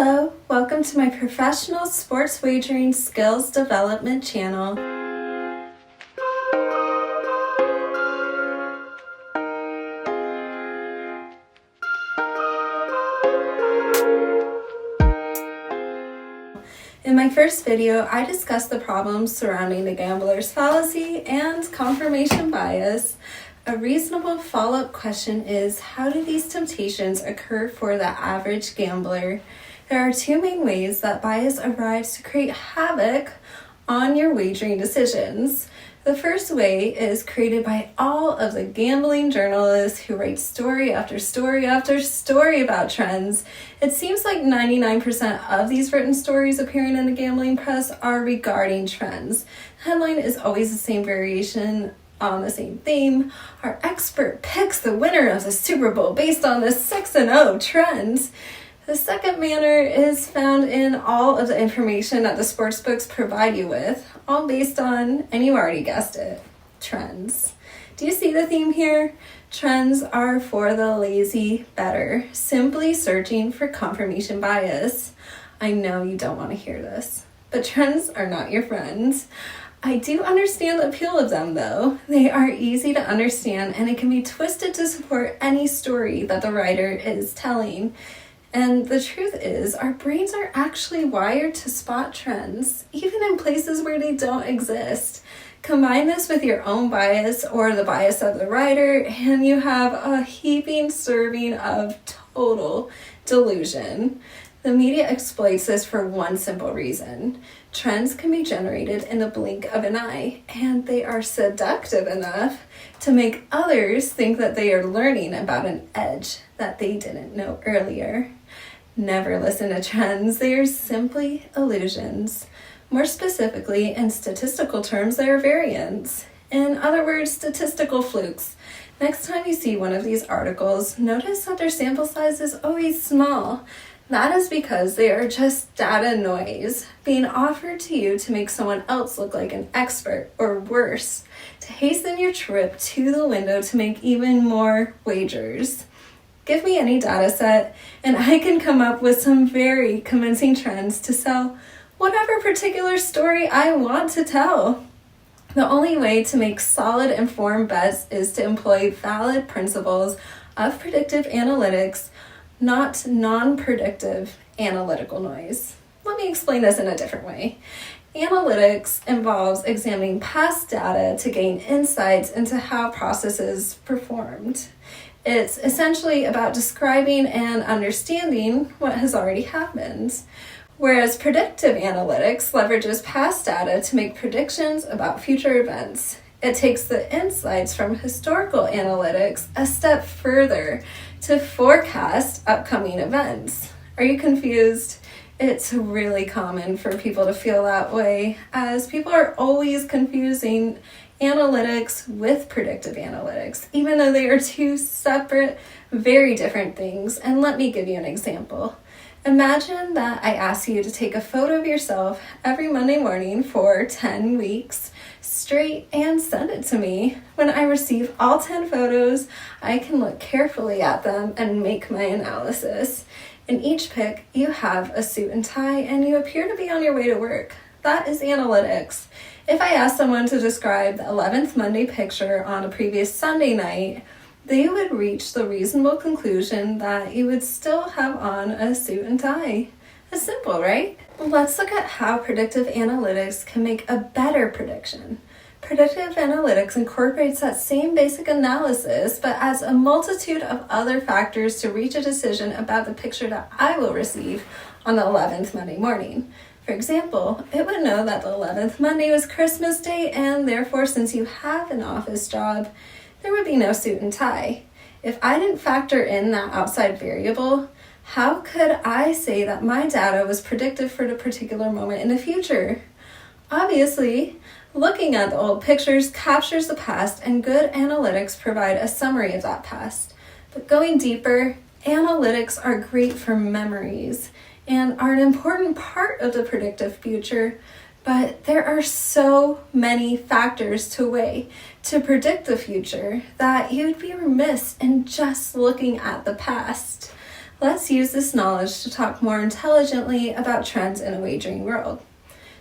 Hello, welcome to my professional sports wagering skills development channel. In my first video, I discussed the problems surrounding the gambler's fallacy and confirmation bias. A reasonable follow-up question is, how do these temptations occur for the average gambler? There are two main ways that bias arrives to create havoc on your wagering decisions. The first way is created by all of the gambling journalists who write story after story after story about trends. It seems like 99% of these written stories appearing in the gambling press are regarding trends. The headline is always the same variation on the same theme. Our expert picks the winner of the Super Bowl based on the 6-0 trends. The second manner is found in all of the information that the sportsbooks provide you with, all based on, and you already guessed it, trends. Do you see the theme here? Trends are for the lazy better, simply searching for confirmation bias. I know you don't want to hear this, but trends are not your friends. I do understand the appeal of them though. They are easy to understand and it can be twisted to support any story that the writer is telling. And the truth is, our brains are actually wired to spot trends, even in places where they don't exist. Combine this with your own bias or the bias of the writer, and you have a heaping serving of total delusion. The media exploits this for one simple reason. Trends can be generated in the blink of an eye, and they are seductive enough to make others think that they are learning about an edge that they didn't know earlier. Never listen to trends. They are simply illusions. More specifically, in statistical terms, they are variants. In other words, statistical flukes. Next time you see one of these articles, notice that their sample size is always small. That is because they are just data noise being offered to you to make someone else look like an expert, or worse, to hasten your trip to the window to make even more wagers. Give me any data set, and I can come up with some very convincing trends to sell whatever particular story I want to tell. The only way to make solid informed bets is to employ valid principles of predictive analytics, not non-predictive analytical noise. Let me explain this in a different way. Analytics involves examining past data to gain insights into how processes performed. It's essentially about describing and understanding what has already happened, whereas predictive analytics leverages past data to make predictions about future events. It takes the insights from historical analytics a step further to forecast upcoming events. Are you confused? It's really common for people to feel that way, as people are always confusing analytics with predictive analytics, even though they are two separate, very different things. And let me give you an example. Imagine that I ask you to take a photo of yourself every Monday morning for 10 weeks straight and send it to me. When I receive all 10 photos, I can look carefully at them and make my analysis. In each pic, you have a suit and tie and you appear to be on your way to work. That is analytics. If I ask someone to describe the 11th Monday picture on a previous Sunday night, they would reach the reasonable conclusion that you would still have on a suit and tie. It's simple, right? Let's look at how predictive analytics can make a better prediction. Predictive analytics incorporates that same basic analysis, but adds a multitude of other factors to reach a decision about the picture that I will receive on the 11th Monday morning. For example, it would know that the 11th Monday was Christmas Day, and therefore, since you have an office job, there would be no suit and tie. If I didn't factor in that outside variable, how could I say that my data was predictive for the particular moment in the future? Obviously, looking at the old pictures captures the past, and good analytics provide a summary of that past. But going deeper, analytics are great for memories and are an important part of the predictive future, but there are so many factors to weigh to predict the future that you'd be remiss in just looking at the past. Let's use this knowledge to talk more intelligently about trends in a wagering world.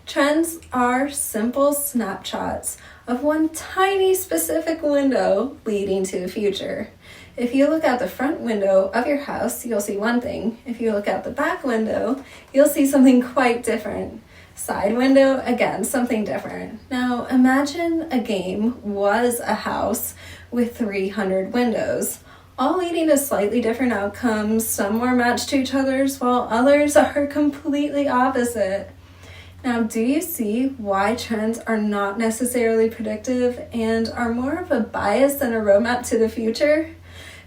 Trends are simple snapshots of one tiny specific window leading to the future. If you look out the front window of your house, you'll see one thing. If you look out the back window, you'll see something quite different. Side window, again, something different. Now, imagine a game was a house with 300 windows, all leading to slightly different outcomes. Some were matched to each other's, while others are completely opposite. Now, do you see why trends are not necessarily predictive and are more of a bias than a roadmap to the future?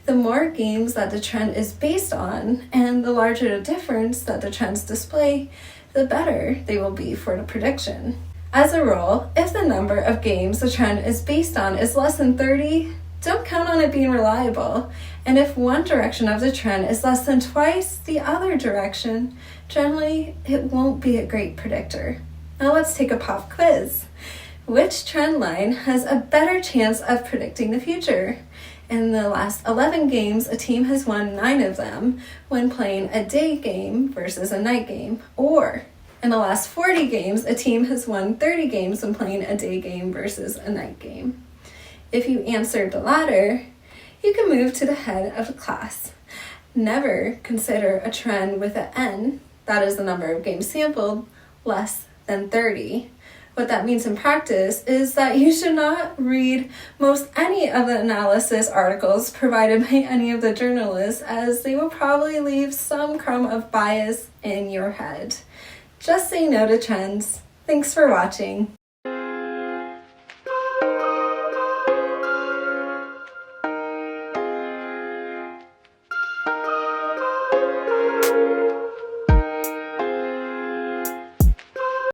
The more games that the trend is based on, and the larger the difference that the trends display, the better they will be for the prediction. As a rule, if the number of games the trend is based on is less than 30, don't count on it being reliable. And if one direction of the trend is less than twice the other direction, generally it won't be a great predictor. Now let's take a pop quiz. Which trend line has a better chance of predicting the future? In the last 11 games, a team has won 9 of them when playing a day game versus a night game. Or, in the last 40 games, a team has won 30 games when playing a day game versus a night game. If you answered the latter, you can move to the head of the class. Never consider a trend with an N, that is the number of games sampled, less than 30. What that means in practice is that you should not read most any of the analysis articles provided by any of the journalists, as they will probably leave some crumb of bias in your head. Just say no to trends. Thanks for watching.